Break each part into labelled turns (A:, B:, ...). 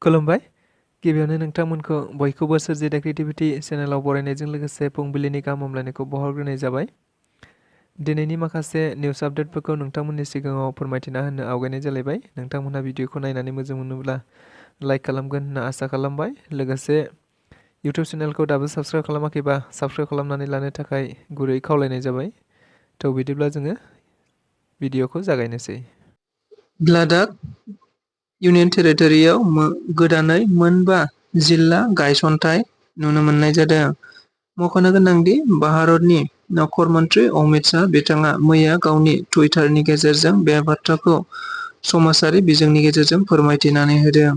A: खुलुमबाय। गिबियावनो नोंथांमोनखौ बयखौबो सोरजिदा क्रिएटिभिटी चेनेलाव बरायनायजों लोगोसे फुंबिलिनि गाहाम हामलायनायखौ बावहरग्रोनाय जाबाय। दिनैनि माखासे निउस आपडेटफोरखौ नोंथांमोननि सिगाङाव फोरमायथिना होनो आवगायनाय जालायबाय। नोंथांमोनहा भिडिअखौ नायनानै मोजां मोनोब्ला लाइक खालामगोन होनना आसा खालामबाय। लोगोसे इउटिउब चेनेलखौ दाबो साबस्क्राइब खालामाखैबा साबस्क्राइब खालामनानै लानो थाखाय गुरै खावलायनाय जाबाय। थ' बिदिब्ला जोङो भिडिअखौ जागायनोसै।
B: लादाख इउनियन टेरिटरियाव गोदानै मोनबा जिल्ला गायसनथाय नुनो मोननाय जादों। मख'नो गोनांदि भारतनि नखर मन्त्रि अमित शाह बिथाङा मैया गावनि टुइटारनि गेजेरजों बे बाथ्राखौ समाजारि बिजोंनि गेजेरजों फोरमायथिनानै होदों।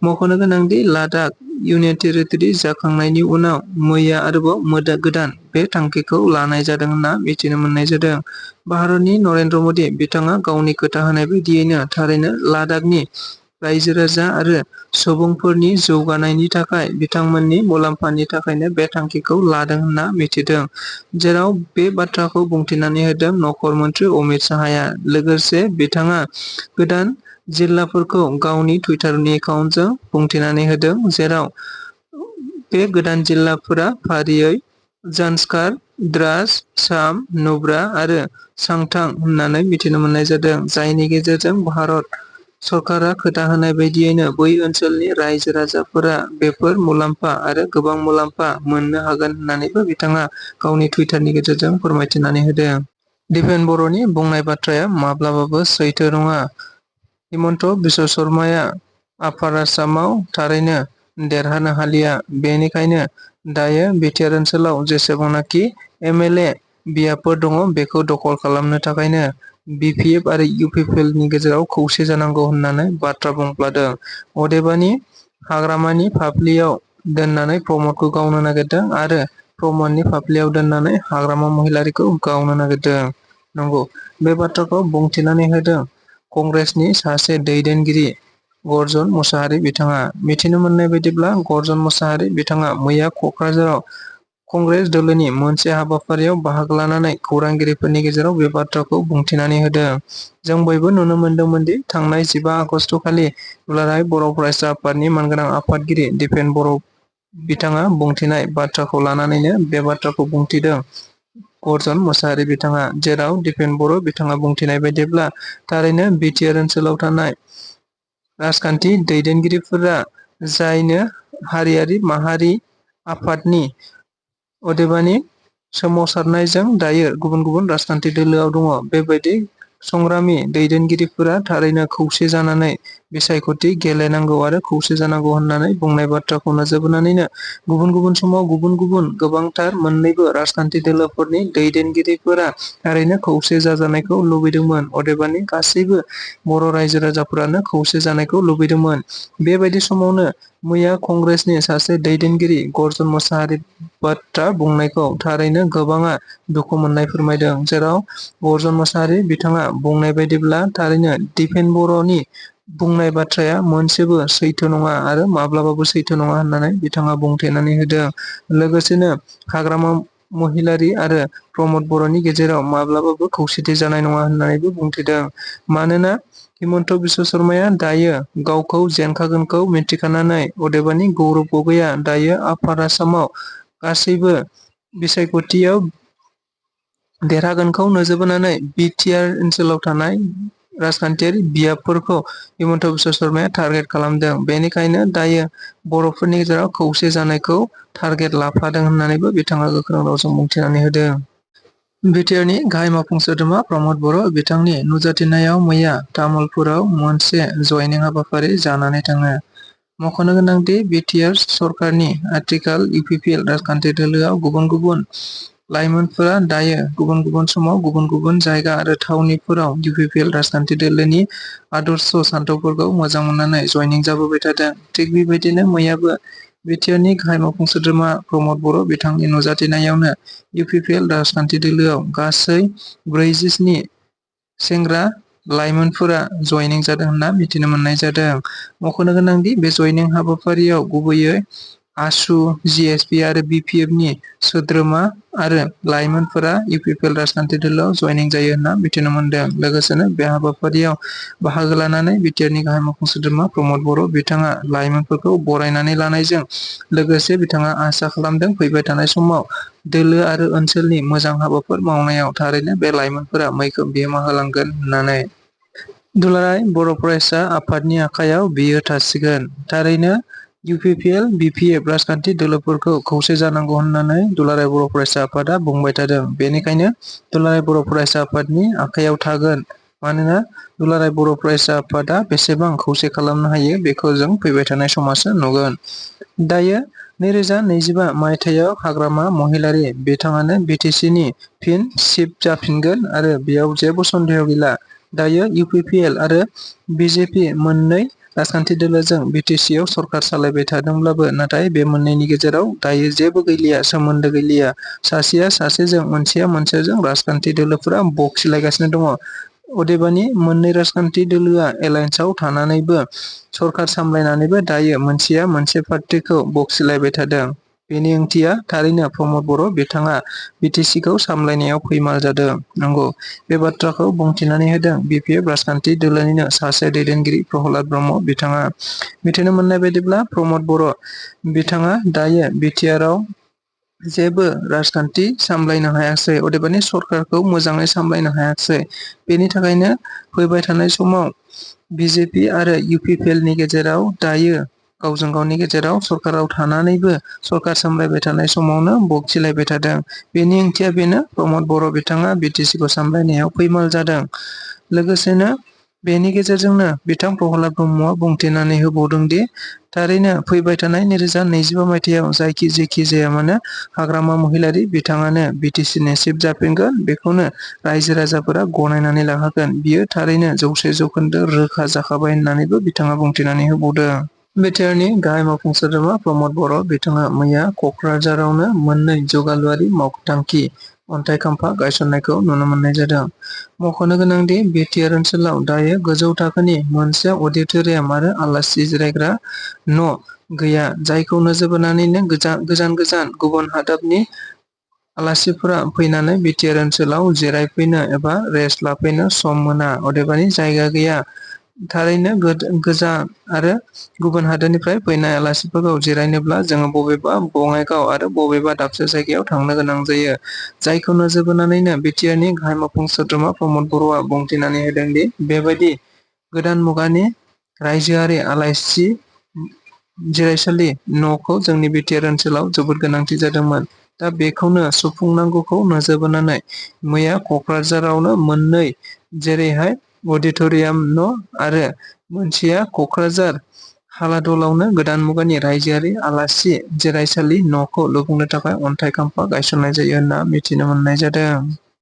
B: मख'नो गोनांदि लादाख इउनियन टेरिटरि जाखांनायनि उनाव मैया आरोबाव गोदान बे थांखिखौ लानाय जादों होनना मिथिनो मोननाय जादों। भारतनि नरेन्द्र मदि बिथाङा गावनि खोथा होनाय बायदियैनो थारैनो लादाखनि रायजो राजा आरो सुबुंफोरनि जौगानायनि थाखाय बिथांमोननि मुलाम्फानि थाखायनो बे थांखिखौ लादों होनना मिथिदों। जेराव बे बाथ्राखौ बुंथिनानै होदों नखर मन्त्रि अमित शाहया। लोगोसे बिथाङा गोदान जिल्लाफोरखौ गावनि टुइटारनि एकाउन्टजों बुंथिनानै होदों। जेराव बे गोदान जिल्लाफोरा फारियै जानस्कार, द्रास, साम, नुब्रा आरो सांथां होननानै मिथिनो मोननाय जादों। जायनि गेजेरजों भारत सरकारा खोथा होनाय बायदियैनो बै ओनसोलनि रायजो राजाफोरा बेफोर मुलाम्फा आरो गोबां मुलाम्फा मोननो हागोन होननानैबो बिथाङा गावनि टुइटारनि गेजेरजों फोरमायथिनानै होदों। दिपेन बर'नि बुंनाय बाथ्राया माब्लाबाबो सैथो नङा। हिमन्त बिश्व शर्माया आपार आसामाव थारैनो देरहानो हालिया। बेनिखायनो दायो बिटिआर ओनसोलाव जेसेबांनाखि एमएलए बियाबफोर दङ बेखौ दखल खालामनो थाखायनो बिपिएफ आरो इउपिपिएलनि गेजेराव खौसे जानांगौ होननानै बाथ्रा बुंफ्लादों। अदेबानि हाग्रामानि फाफ्लियाव दोननानै प्रमदखौ गावनो नागिरदों आरो प्रमदनि फाफ्लियाव दोननानै हाग्रामा महिलारिखौ गावनो नागिरदों। नंगौ, बे बाथ्राखौ बुंथिनानै होदों कंग्रेसनि सासे दैदेनगिरि गर्जन मुसाहारि बिथाङा। मिथिनो मोननाय बायदिब्ला गर्जन मुसाहारि बिथाङा मैया क'क्राझाराव कंग्रेस दोलोनि मोनसे हाबाफारियाव बाहागो लानानै खौरांगिरिफोरनि गेजेराव बे बाथ्राखौ बुंथिनानै होदों। जों बयबो नुनो मोनदोंमोन दि थांनाय 15 आगस्त खालि दुलाराय बर' फरायसा आफादनि मानगोनां आफादगिरि दिपेन बर' बिथाङा बुंथिनाय बाथ्राखौ लानानैनो बे बाथ्राखौ बुंथिदों गर्जन मुसाहारि बिथाङा। जेराव दिपेन बर' बिथाङा बुंथिनाय बायदिब्ला थारैनो बिटिआर ओनसोलाव थानाय राजखान्थि दैदेनगिरिफोरा जायनो हारियारि माहारि आफादनि अदेबानि सोमावसारनायजों दायो गुबुन गुबुन राजखान्थि दोलोआव दङ। बेबायदि संग्रामि दैदेनगिरिफोरा थारैनो खौसे जानानै बिसायख'थि गेलेनांगौ आरो खौसे जानांगौ होननानै बुंनाय बाथ्राखौ नोजोर बोनानैनो गुबुन गुबुन समाव गुबुन गुबुन गोबांथार मोननैबो राजखान्थि दोलोफोरनि दैदेनगिरिफोरा थारैनो खौसे जाजानायखौ लुबैदोंमोन। अदेबानि गासैबो बर' रायजो राजाफोरानो खौसे जानायखौ लुबैदोंमोन। बेबायदि समावनो मैया कंग्रेसनि सासे दैदेनगिरि गर्जन मुसाहारि बाथ्रा बुंनायखौ थारैनो गोबाङा दुखु मोननाय फोरमायदों। जेराव गर्जन मुसाहारि बिथाङा बुंनाय बायदिब्ला थारैनो दिपेन बर'नि बुंनाय बाथ्राया मोनसेबो सैथो नङा आरो माब्लाबाबो सैथो नङा होननानै बिथाङा बुंथिनानै होदों। लोगोसेनो हाग्रामा महिलारि आरो प्रमद बर'नि गेजेराव माब्लाबाबो खौसेथि जानाय नङा होननानैबो बुंथिदों। मानोना हिमन्त बिश्व शर्माया दायो गावखौ जेनखागोनखौ मिथिखानानै अदेबानि गौरब गगैया दायो आपार आसामाव गासैबो बिसायख'थियाव देरहागोनखौ नोजोर बोनानै बिटिआर ओनसोलाव थानाय राजखान्थियारि बियाबफोरखौ हिमन्त बिश्व शर्माया टारगेट खालामदों। बेनिखायनो दायो बर'फोरनि गेजेराव खौसे जानायखौ टारगेट लाफादों होननानैबो बिथाङा गोख्रों रावजों बुंथिनानै होदों। बिटिआरनि गाहाय मावफुं सोद्रोमा प्रमद बर' बिथांनि नुजाथिनायाव मैया तामुलपुराव मोनसे जयनिं हाबाफारि जानानै थाङो। मख'नो गोनांदि बिटिआर सरकारनि आथिखाल इउपिपिएल राजखान्थि दोलोआव गुबुन गुबुन लाइमोनफोरा दायो गुबुन गुबुन समाव गुबुन गुबुन जायगा आरो थावनिफोराव इउपिपिएल राजखान्थि दोलोनि आदर्श सानथौफोरखौ मोजां मोननानै जयनिं जाबोबाय थादों। थिग बेबायदिनो मैयाबो बिटिआरनि गाहाय मावफुं सोद्रोमा प्रमद बर' बिथांनि नुजाथिनायावनो इउपिपिएल राजखान्थि दोलोआव गासै 47 सेंग्रा लाइमोनफोरा जयनिं जादों होनना मिथिनो मोननाय जादों। मख'नो गोनांदि बे जयनिं हाबाफारियाव गुबैयै आसु, जिएसपि आरो बिपिएफनि सोद्रोमा आरो लाइमोनफोरा इउपिपिएल राजखान्थि दोलोआव जयनिं जायो होनना मिथिनो मोनदों। लोगोसेनो बे हाबाफारियाव बाहागो लानानै बिटिआरनि गाहाय मावफुं सोद्रोमा प्रमद बर' बिथाङा लाइमोनफोरखौ बरायनानै लानायजों लोगोसे बिथाङा आसा खालामदों फैबाय थानाय समाव दोलो आरो ओनसोलनि मोजां हाबाफोर मावनायाव थारैनो बे लाइमोनफोरा मैखोम बिहोमा होलांगोन होननानै। दुलाराय बर' फरायसा आफादनि आखायाव बियो थासिगोन। थारैनो इउपिपिएल, बिपिएफ राजखान्थि दोलोफोरखौ खौसे जानांगौ होननानै दुलाराय बर' फरायसा आफादा बुंबाय थादों। बेनिखायनो दुलाराय बर' फरायसा आफादनि आखायाव थागोन। मानोना दुलाराय बर' फरायसा आफादा बेसेबां खौसे खालामनो हायो बेखौ जों फैबाय थानाय समासो नुगोन। दायो 2025 मायथाइयाव हाग्रामा महिलारी बिथाङानो बिटिसिनि फिन चिफ जाफिनगोन आरो बेयाव जेबो सन्देह गैला। दायो इउपिपिएल आरो बिजेपि मोननै राजखान्थि दोलोजों बिटिसिआव सरकार सालायबाय थादोंब्लाबो नाथाय बे मोननैनि गेजेराव दायो जेबो गैलिया, सोमोन्दो गैलिया। सासेया सासेजों, मोनसेया मोनसेजों राजखान्थि दोलोफोरा बखिलायगासिनो दङ। अदेबानि मोननै राजखान्थि दोलोआ एलायन्सआव थानानैबो सरकार सामलायनानैबो दायो मोनसेया मोनसे पार्टिखौ बखिलायबाय थादों। बेनि ओंथिया थारैनो प्रमद बर' बिथाङा बिटिसिखौ सामलायनायाव फैमाल जादों। नंगौ, बे बाथ्राखौ बुंथिनानै होदों बिपिएफ राजखान्थि दोलोनिनो सासे दैदेनगिरि प्रहलाद ब्रह्म बिथाङा। मिथिनो मोननाय बायदिब्ला प्रमद बर' बिथाङा दायो बिटिआरआव जेबो राजखान्थि सामलायनो हायाखिसै, अदेबानि सरकारखौ मोजाङै सामलायनो हायाखिसै। बेनि थाखायनो फैबाय थानाय समाव बिजेपि आरो इउपिपिएलनि गेजेराव दायो गावजों गावनि गेजेराव सरकाराव थानानैबो सरकार सामलायबाय थानाय समावनो बखिलायबाय थादों। बेनि ओंथिया बेनो प्रमद बर' बिथाङा बिटिसिखौ सामलायनायाव फैमाल जादों। लोगोसेनो बेनि गेजेरजोंनो बिथां प्रहलाद ब्रह्मआ बुंथिनानै होबावदों दि थारैनो फैबाय थानाय 2025 मायथाइयाव जेखि जाया मानो हाग्रामा महिलारी बिथाङानो बिटिसिनि चिफ जाफिनगोन, बेखौनो रायजो राजाफोरा गनायनानै लाखागोन। बियो थारैनो 100% रोखा जाखाबाय होननानैबो बिथाङा बुंथिनानै होबावदों। बिटिआरनि गाहाय मावफुं सोद्रोमा प्रमद बर' बिथाङा मैया क'क्राझारावनो मोननै जौगालुआरि मावथांखि अन्थाइ खाम्फा गायसननायखौ नुनो मोननाय जादों। मख'नो गोनांदि बिटिआर ओनसोलाव दायो गोजौ थाखोनि मोनसे अडिट'रियाम आरो आलासि जिरायग्रा न' गैया, जायखौ नोजोर बोनानैनो गोजान गुबुन हादाबनि आलासिफोरा फैनानै बिटिआर ओनसोलाव जिरायफैनो एबा रेस्ट लाफैनो सम मोना, अदेबानि जायगा गैया। थारैनो गोजान आरो गुबुन हादोरनिफ्राय फैनाय आलासिफोरखौ जिरायनोब्ला जोङो बबेबा बङाइगाव आरो बबेबा दाबसे जायगायाव थांनो गोनां जायो। जायखौ नोजोर बोनानैनो बिटिआरनि गाहाय मावफुं सोद्रोमा प्रमद बर'आ बुंथिनानै होदों दि बेबायदि गोदान मुगानि रायजोआरि आलासि जिरायसालि न'खौ जोंनि बिटिआर ओनसोलाव जोबोद गोनांथि जादोंमोन। दा बेखौनो सुफुंनांगौखौ नोजोर बोनानै मैया क'क्राझारावनो मोननै, जेरैहाय अडिट'रियाम न' आरो मोनसेया क'क्राझार हालादलावनो गोदान मुगानि रायजोआरि आलासि जिरायसालि न'खौ लुफुंनो थाखाय अन्थाइ खाम्फा गायसननाय जायो होनना मिथिनो मोननाय जादों।